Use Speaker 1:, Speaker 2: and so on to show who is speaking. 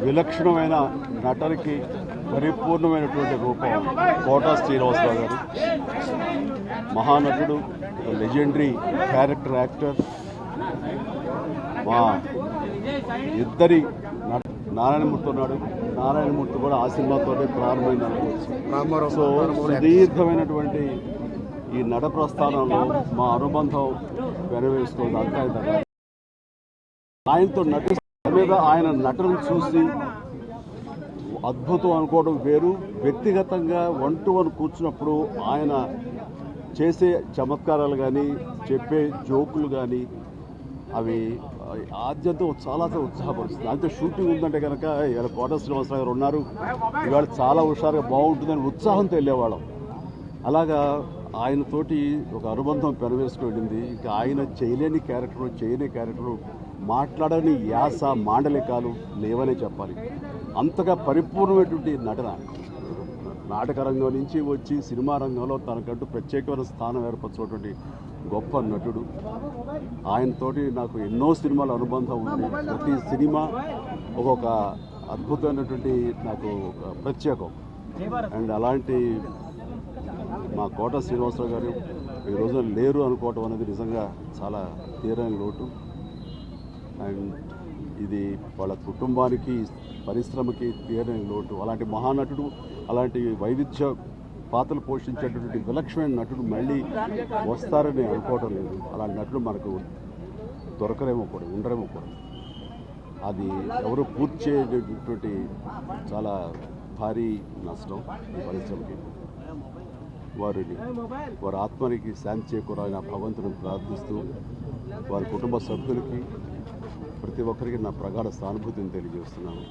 Speaker 1: విలక్షణమైన నటనకి పరిపూర్ణమైనటువంటి రూపం కోటా శ్రీనివాసరావు గారు. మహానటుడు, లెజెండరీ క్యారెక్టర్ యాక్టర్. మా ఇద్దరి నారాయణమూర్తి ఉన్నాడు. నారాయణమూర్తి కూడా ఆ సినిమాతోనే ప్రారంభమైంది అనుకోవచ్చు. సో సుదీర్ఘమైనటువంటి ఈ నట ప్రస్థానంలో మా అనుబంధం వెనవేసుకుంది. అంతా ఆయనతో నటిస్తున్న మీద ఆయన నటనను చూసి అద్భుతం అనుకోవడం వేరు. వ్యక్తిగతంగా 1-to-1 కూర్చున్నప్పుడు ఆయన చేసే చమత్కారాలు కానీ, చెప్పే జోకులు కానీ అవి ఆద్యంతో చాలా ఉత్సాహపరుస్తుంది. అంతే షూటింగ్ ఉందంటే కనుక ఇలా కోట శ్రీనివాసరావు గారు ఉన్నారు, ఇవాళ చాలా హుషారుగా బాగుంటుందని ఉత్సాహంతో వెళ్ళేవాళ్ళం. అలాగా ఆయనతోటి ఒక అనుబంధం పెనవేసుకువెళ్ళింది. ఇంకా ఆయన చేయలేని క్యారెక్టరు, చేయని క్యారెక్టరు, మాట్లాడని యాస, మాండలికాలు లేవనే చెప్పాలి. అంతగా పరిపూర్ణమైనటువంటి నటన. నాటకరంగం నుంచి వచ్చి సినిమా రంగంలో తనకంటూ ప్రత్యేకమైన స్థానం ఏర్పరచుకున్నటువంటి గొప్ప నటుడు. ఆయనతోటి నాకు ఎన్నో సినిమాల అనుబంధం ఉంది. ప్రతి సినిమా ఒక్కొక్క అద్భుతమైనటువంటి నాకు ప్రత్యేకం. అండ్ అలాంటి మా కోట శ్రీనివాసరావు గారు ఈ రోజున లేరు అనుకోవటం అనేది నిజంగా చాలా తీరని లోటు. అండ్ ఇది వాళ్ళ కుటుంబానికి, పరిశ్రమకి తీరని లోటు. అలాంటి మహానటుడు, అలాంటి వైవిధ్య పాత్రలు పోషించేటటువంటి విలక్షణమైన నటుడు మళ్ళీ వస్తారని అనుకోవటం లేదు. అలాంటి నటుడు మనకు దొరకరేమో కూడా, ఉండరేమో కూడా. అది ఎవరు పూర్తి చేయటువంటి చాలా భారీ నష్టం ఈ పరిశ్రమకి. వారి ఆత్మనికి శాంతి చేకూరాలని భగవంతుని ప్రార్థిస్తూ, వారి కుటుంబ సభ్యులకి, ప్రతి ఒక్కరికి నా ప్రగాఢ సానుభూతిని తెలియజేస్తున్నాను.